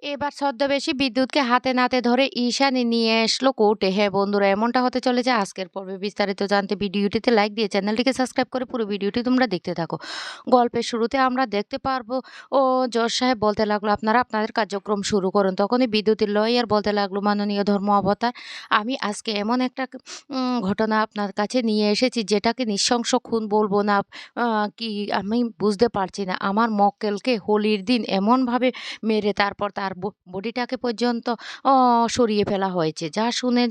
এবার ছদ্মবেশী বিদ্যুৎকে হাতে নাতে ধরে ঈশানী নিয়ে আসলো কোর্টে। হ্যাঁ বন্ধুরা, এমনটা হতে চলেছে আজকের পর্বে। বিস্তারিত জানতে ভিডিওটিতে লাইক দিয়ে চ্যানেলটিকে সাবস্ক্রাইব করে পুরো ভিডিওটি তোমরা দেখতে থাকো। গল্পের শুরুতে আমরা দেখতে পারবো জজ সাহেব বলতে লাগলো, আপনারা আপনাদের কার্যক্রম শুরু করুন। তখনই বিদ্যুতের লয়ার বলতে লাগলো, মাননীয় ধর্ম অবতার, আমি আজকে এমন একটা ঘটনা আপনার কাছে নিয়ে এসেছি যেটাকে নৃশংস খুন বলবো না কি আমি বুঝতে পারছি না। আমার মক্কেলকে হোলির দিন এমনভাবে মেরে তারপর তার বডিটাকে পর্যন্ত অ সরিয়ে ফেলা হয়েছে। যা শুনে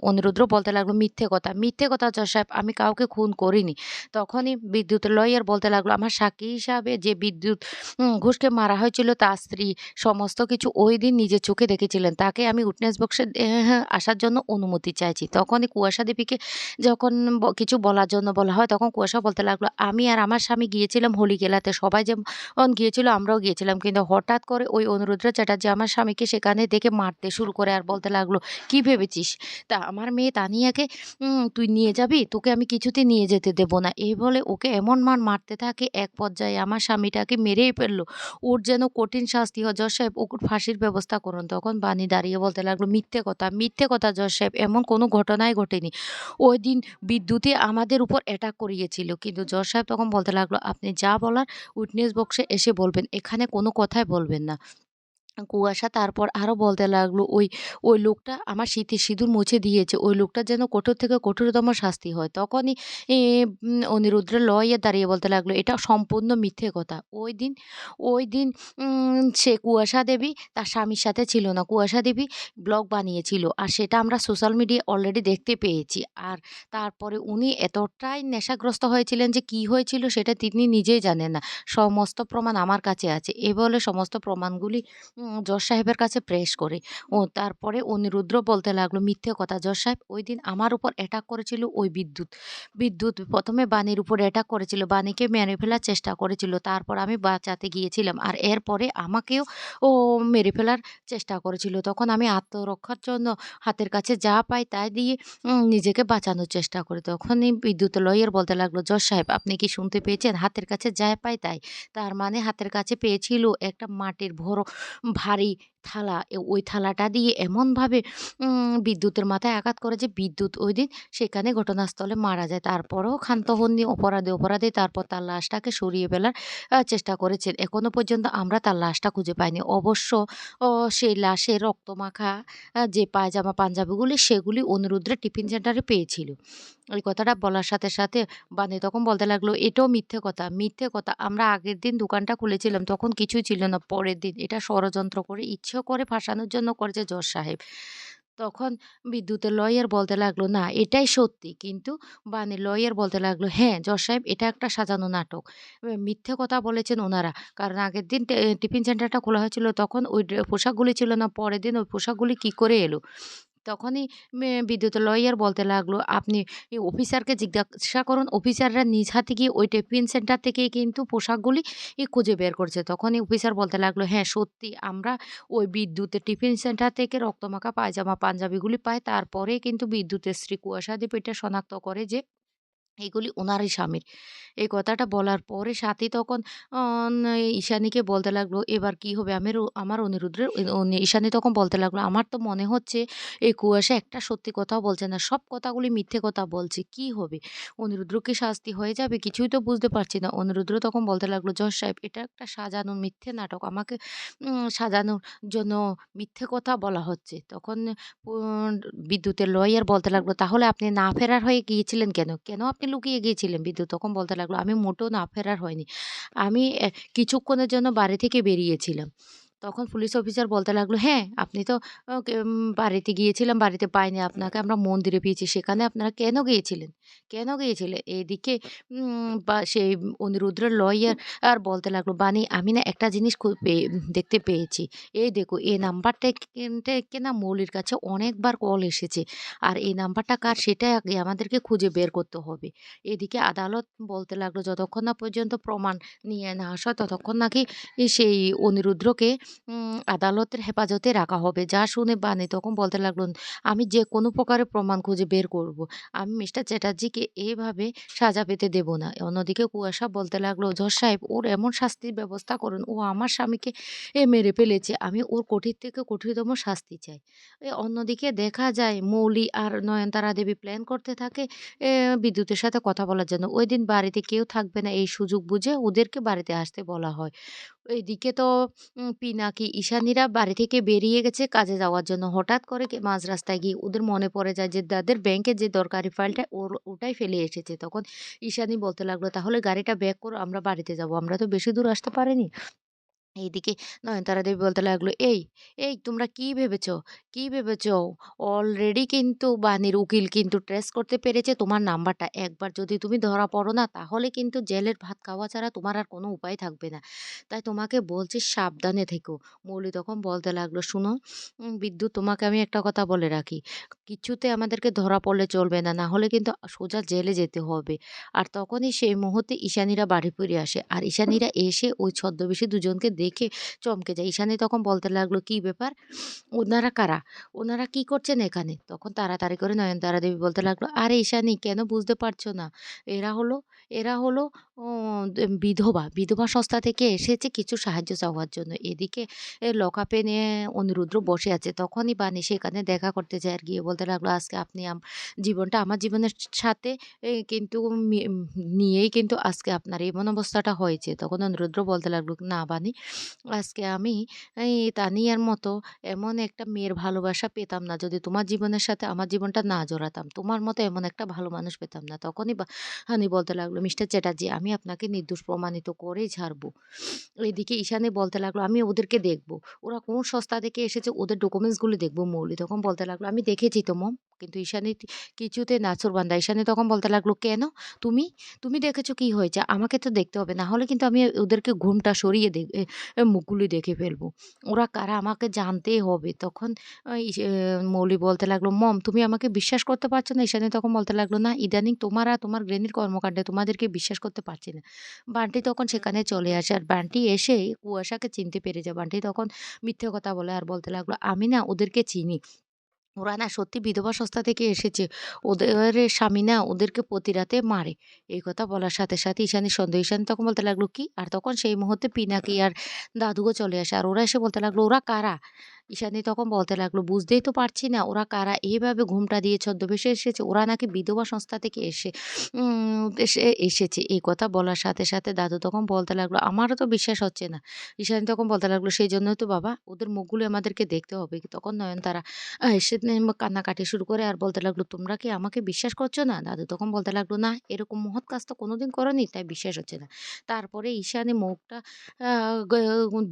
অনিরুদ্র বলতে লাগলো, মিথ্যে কথা, মিথ্যে কথা জজ সাহেব, আমি কাউকে খুন করিনি। তখনই বিদ্যুতের লয়ার বলতে লাগলো, আমার সাক্ষী হিসাবে যে বিদ্যুৎ ঘোষকে মারা হয়েছিল তার স্ত্রী সমস্ত কিছু ওইদিন নিজের চোখে দেখেছিলেন। তাকে আমি উইটনেস বক্সে আসার জন্য অনুমতি চাইছি। তখনই কুয়াশা দেবীকে যখন কিছু বলার জন্য বলা হয়, তখন কুয়াশা বলতে লাগলো, আমি আর আমার স্বামী গিয়েছিলাম হোলি খেলাতে। সবাই যেমন গিয়েছিল আমরাও গিয়েছিলাম। কিন্তু হঠাৎ করে ওই অনুরুদ্র চ্যাটার্জি আমার স্বামীকে সেখানে দেখে মারতে শুরু করে আর বলতে লাগলো, "কি ভেবেছিস? তা আমার মেয়ে তানিয়াকে তুই নিয়ে যাবি? তোকে আমি কিছুতেই নিয়ে যেতে দেব না।" এই বলে ওকে এমন মার মারতে থাকে, এক পর্যায়ে আমার স্বামীটাকে মেরেই ফেলল। ওর যেন কঠিন শাস্তি হয়। জজ সাহেব ওকে ফাঁসির ব্যবস্থা করুন। তখন বানি দাঁড়িয়ে বলতে লাগলো, "মিথ্যে কথা, মিথ্যে কথা জজ সাহেব, এমন কোনো ঘটনাই ঘটেনি। ওইদিন বিদ্যুৎই আমাদের উপর অ্যাটাক করিয়েছিল।" কিন্তু জজ সাহেব তখন বলতে লাগলো, "আপনি যা বলার উইটনেস বক্সে এসে বলবেন। এখানে কোনো কথাই বলবেন না।" কুয়াশা তারপর আরো বলতে লাগলো, ওই লোকটা আমার স্মৃতির সিঁদুর মুছে দিয়েছে। ওই লোকটার যেন কঠোর থেকে কঠোরতম শাস্তি হয়। তখনই অনিরুদ্রের লইয়া দাঁড়িয়ে বলতে লাগলো, "এটা সম্পূর্ণ মিথ্যে কথা। ওইদিন সে কুয়াশা দেবী তার স্বামীর সাথে ছিল না। কুয়াশা দেবী ব্লগ বানিয়েছিল। আর সেটা আমরা সোশ্যাল মিডিয়ায় অলরেডি দেখতে পেয়েছি। আর তারপরে উনি এতটাই নেশাগ্রস্ত হয়েছিলেন যে কি হয়েছিল সেটা তিনি নিজেই জানেন না। সমস্ত প্রমাণ আমার কাছে আছে।" এ বলে সমস্ত প্রমাণগুলি জজ সাহেবের কাছে প্রেস করে। তারপরে অনিরুদ্র বলতে লাগলো, "মিথ্যে কথা জজ সাহেব, ওইদিন আমার উপর অ্যাটাক করেছিল ওই বিদ্যুৎ। বিদ্যুৎ ১ম এ বাণীর উপর অ্যাটাক করেছিল। বাণীকে মেরে ফেলার চেষ্টা করেছিল। তারপর আমি বাঁচাতে গিয়েছিলাম। আর এরপরে আমাকেও ও মেরে ফেলার চেষ্টা করেছিল। তখন আমি আত্মরক্ষার জন্য হাতের কাছে যা পাই তাই দিয়ে নিজেকে বাঁচানোর চেষ্টা করি।" তখনই বিদ্যুৎ লইয়ার বলতে লাগলো, "জজ সাহেব, আপনি কি শুনতে পেয়েছেন? হাতের কাছে যা পাই তাই। তার মানে হাতের কাছে পেয়েছিল একটা মাটির ভারী থালা। ওই থালাটা দিয়ে এমনভাবে বিদ্যুতের মাথায় আঘাত করে যে বিদ্যুৎ ওইদিন সেখানে ঘটনাস্থলে মারা যায়। তারপরেও ক্ষান্ত হননি অপরাধী তারপর তার লাশটাকে সরিয়ে ফেলার চেষ্টা করেছেন। এখনো পর্যন্ত আমরা তার লাশটা খুঁজে পাইনি। অবশ্য সেই লাশের রক্তমাখা যে পায়জামা পাঞ্জাবিগুলি সেগুলি অনিরুদ্ধের টিফিন সেন্টারে পেয়েছিল। এই কথাটা বলার সাথে, সাথে বানি তখন বলতে লাগলো, "এটাও মিথ্যে কথা, মিথ্যে কথা। আমরা আগের দিন দোকানটা খুলেছিলাম তখন কিছুই ছিল না। পরের দিন এটা ষড়যন্ত্র করে ইচ্ছে করে ফাঁসানোর জন্য করেছে জজ সাহেব।" তখন বিদ্যুতের লয়ার বলতে লাগলো, "না, এটাই সত্যি।" কিন্তু বানির লয়ার বলতে লাগলো, "হ্যাঁ, জজ সাহেব, এটা একটা সাজানো নাটক। মিথ্যে কথা বলেছেন ওনারা। কারণ আগের দিন টিফিন সেন্টারটা খোলা হয়েছিল তখন ওই পোশাকগুলি ছিল না। পরের দিন ওই পোশাকগুলি কি করে এলো?" তখনই বিদ্যুৎ লয়ার বলতে লাগলো, "আপনি অফিসারকে জিজ্ঞাসা করুন। অফিসাররা নিজ হাতে গিয়ে ওই টিফিন সেন্টার থেকেই কিন্তু পোশাকগুলি খুঁজে বের করছে।" তখনই অফিসার বলতে লাগলো, "হ্যাঁ, সত্যি আমরা ওই বিদ্যুতের টিফিন সেন্টার থেকে রক্তমাখা পায়জামা পাঞ্জাবিগুলি পাই। তারপরেই কিন্তু বিদ্যুতের স্ত্রী কুয়াশা দেবী এটা শনাক্ত করে যে এগুলি উনারই স্বামীর।" এই কথাটা বলার পরে সাথী তখন অন ঈশানীকে বলতে লাগলো, "এবার কি হবে?" আমার অনিরুদ্ধের ঈশানী তখন বলতে লাগলো, "আমার তো মনে হচ্ছে এই কুয়াশা একটা সত্যি কথাও বলছে না। সব কথাগুলি মিথ্যে কথা বলছে। কি হবে? অনিরুদ্ধর কি শাস্তি হয়ে যাবে? কিছুই তো বুঝতে পারছি না।" অনিরুদ্ধ তখন বলতে লাগলো, "জজ সাহেব, এটা একটা সাজানো মিথ্যে নাটক। আমাকে সাজানোর জন্য মিথ্যে কথা বলা হচ্ছে।" তখন উন বিদ্যুতের লয়ার বলতে লাগলো, "তাহলে আপনি না ফেরার হয়ে গিয়েছিলেন কেন? কেন আপনি লুকিয়ে গিয়েছিলেন?" বিদ্যুৎ তখন বলতে লাগলো, "আমি মোটেও না ফেরার হয়নি। আমি কিছুক্ষণের জন্য বাড়ি থেকে বেরিয়েছিলাম।" তখন পুলিশ অফিসার বলতে লাগলো, "হ্যাঁ, আপনি তো বাড়িতে গিয়েছিলাম, বাড়িতে পাইনি আপনাকে। আমরা মন্দিরে পেয়েছি। সেখানে আপনারা কেন গিয়েছিলেন? কেন গিয়েছিলেন?" এদিকে সেই অনিরুদ্ধের লয়ার বলতে লাগলো, "বানি, আমি না একটা জিনিস দেখতে পেয়েছি। এই দেখো, এই নাম্বারটা থেকে না মৌলির কাছে অনেকবার কল এসেছে। আর এই নাম্বারটা কার সেটা আগে আমাদেরকে খুঁজে বের করতে হবে।" এদিকে আদালত বলতে লাগলো, "যতক্ষণ না পর্যন্ত প্রমাণ নিয়ে না আসা হয় ততক্ষণ নাকি সেই অনিরুদ্ধকে আদালতের হেফাজতে রাখা হবে। যা শুনে বানি তখন বলতে লাগলো, "আমি যে কোনো প্রকারে প্রমাণ খুঁজে বের করব। আমি মিস্টার চ্যাটার্জিকে এভাবে সাজা পেতে দেব না।" অন্যদিকে কুয়াশা বলতে লাগলো, "জজ সাহেব ওর এমন শাস্তির ব্যবস্থা করুন। ও আমার স্বামীকে মেরে ফেলেছে। আমি ওর কঠিন থেকে কঠিনতম শাস্তি চাই।" অন্যদিকে দেখা যায় মৌলি আর নয়নতারা দেবী প্ল্যান করতে থাকে বিদ্যুতের সাথে কথা বলার জন্য। ঐদিন বাড়িতে কেউ থাকবে না এই সুযোগ বুঝে ওদেরকে বাড়িতে আসতে বলা হয়। এদিকে তো পিনাকি, ঈশানীরা বাড়ি থেকে বেরিয়ে গেছে কাজে যাওয়ার জন্য। হঠাৎ করে মাঝ রাস্তায় গিয়ে ওদের মনে পড়ে যায় যে তাদের ব্যাংকের যে দরকারি ফাইলটা ওটাই ফেলে এসেছে। তখন ঈশানী বলতে লাগলো, "তাহলে গাড়িটা ব্যাক করো আমরা বাড়িতে যাবো। আমরা তো বেশি দূর আসতে পারিনি।" এইদিকে নয়নতারা দেবী বলতে লাগলো, এই তোমরা কি ভেবেছ? কি ভেবেছ? অলরেডি কিন্তু বাণীর উকিল কিন্তু ট্রেস করতে পেরেছে তোমার নাম্বারটা। একবার যদি তুমি ধরা পড়ো না তাহলে কিন্তু জেলের ভাত খাওয়া ছাড়া তোমার আর কোনো উপায় থাকবে না। তাই তোমাকে বলছি সাবধানে থেকো।" মৌলি তখন বলতে লাগলো, "শুনো বিদ্যুৎ তোমাকে আমি একটা কথা বলে রাখি। কিছুতে আমাদেরকে ধরা পড়লে চলবে না। না হলে কিন্তু সোজা জেলে যেতে হবে।" আর তখনই সেই মুহূর্তে ঈশানীরা বাড়ি ফিরে আসে। আর ঈশানীরা এসে ওই ছদ্মবেশী দুজনকে দেখে চমকে যায়। ঈশানী তখন বলতে লাগলো, "কি ব্যাপার? ওনারা কারা? ওনারা কি করছেন এখানে?" তখন তাড়াতাড়ি করে নয়নতারা দেবী বলতে লাগলো, "আরে ঈশানী কেন বুঝতে পারছো না? এরা হলো এরা হলো ও বিধবা। বিধবা সংস্থা থেকে এসেছে কিছু সাহায্য চাওয়ার জন্য।" এদিকে লকআপে নিয়ে অনিরুদ্র বসে আছে। তখনই বানি সেখানে দেখা করতে যায় আর গিয়ে বলতে লাগলো, "আজকে আপনি জীবনটা আমার জীবনের সাথে কিন্তু মি উম নিয়েই কিন্তু আজকে আপনার এমন অবস্থাটা হয়েছে।" তখন অনুরুদ্র বলতে লাগলো, "না বানি, আজকে আমি তানিয়ার মতো এমন একটা মেয়ের ভালোবাসা পেতাম না যদি তোমার জীবনের সাথে আমার জীবনটা না জড়াতাম। তোমার মতো এমন একটা ভালো মানুষ পেতাম না।" তখনই হানি বলতে লাগলো, "মিস্টার চ্যাটার্জি আমি আপনাকে নির্দোষ প্রমাণিত করেই ছাড়বো।" এদিকে ঈশানী বলতে লাগলো, "আমি ওদেরকে দেখব। ওরা কোন সংস্থা থেকে এসেছে ওদের ডকুমেন্টস গুলো দেখব।" মৌলি তখন বলতে লাগলো, "আমি দেখেছি তো মম।" কিন্তু ঈশানী কিছুতে নাছোড়বান্দা। ঈশানী তখন বলতে লাগলো, "কেন? তুমি? তুমি দেখেছো কি হয়েছে? আমাকে তো দেখতে হবে। না হলে কিন্তু আমি ওদেরকে ঘুমটা সরিয়ে দে এ এ মুখগুলি দেখে ফেলবো। ওরা কারা আমাকে জানতেই হবে।" তখন মৌলি বলতে লাগলো, "মম তুমি আমাকে বিশ্বাস করতে পারছো না?" ঈশানী তখন বলতে লাগলো, "না ইদানিং তোমার আর তোমার গ্র্যানির কর্মকাণ্ডে তোমাদেরকে বিশ্বাস করতে পারছি না।" বান্টি তখন সেখানে চলে আসে। আর বান্টি এসে কুয়াশাকে চিনতে পেরে যায়। বান্টি তখন মিথ্যে কথা বলে আর বলতে লাগলো, "আমি না ওদেরকে চিনি। ওরা না সত্যি বিধবা সংস্থা থেকে এসেছে। ওদের স্বামী না ওদেরকে প্রতি রাতে মারে।" এই কথা বলার সাথে, সাথে ঈশানীর সন্দেহ। ঈশানী তখন বলতে লাগলো, "কি?" আর তখন সেই মুহূর্তে পিনাকি আর দাদুও চলে আসে। আর ওরা এসে বলতে লাগলো, "ওরা কারা?" ঈশানী তখন বলতে লাগলো, "বুঝতেই তো পারছি না ওরা কারা? এইভাবে ঘোমটা দিয়ে ছদ্মবেশে এসেছে। ওরা নাকি বিধবা সংস্থা থেকে এসেছে।" এই কথা বলার সাথে, সাথে দাদু তখন বলতে লাগলো, "আমারও তো বিশ্বাস হচ্ছে না।" ঈশানী তখন বলতে লাগলো, "সেজন্যই তো বাবা ওদের মুখগুলো আমাদেরকে দেখতে হবে।" তখন নয়নতারা সে কান্নাকাটি শুরু করে আর বলতে লাগলো, "তোমরা কি আমাকে বিশ্বাস করছো না?" দাদু তখন বলতে লাগলো, "না, এরকম মহৎ কাজ তো কোনোদিন করোনি, তাই বিশ্বাস হচ্ছে না।" তারপরে ঈশানী মুখটা আ গ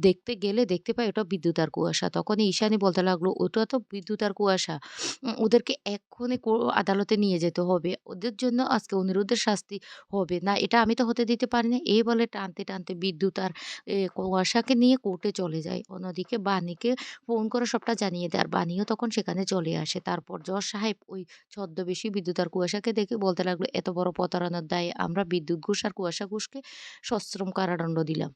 দেখতে গেলে দেখতে পায় ওটা বিদ্যুৎ আর কুয়াশা। তখনই ঈশানী বলতে লাগলো, "ওটা তো বিদ্যুৎ আর কুয়াশা। ওদেরকে এক্ষুনি আদালতে নিয়ে যেতে হবে। ওদের জন্য আজকে অনিরুদ্ধের শাস্তি হবে। না, এটা আমি তো হতে দিতে পারি না।" এই বলে টানতে, টানতে বিদ্যুৎ আর কুয়াশাকে নিয়ে কোর্টে চলে যায়। অন্যদিকে বাণীকে ফোন করে সবটা জানিয়ে দেয়। আর বাণীও তখন সেখানে চলে আসে। তারপর জজ সাহেব ওই ছদ্মবেশী বিদ্যুৎ আর কুয়াশাকে দেখে বলতে লাগলো, "এত বড় প্রতারণার দায়ে আমরা বিদ্যুৎ ঘোষ আর কুয়াশা ঘোষকে সশ্রম কারাদণ্ড দিলাম।"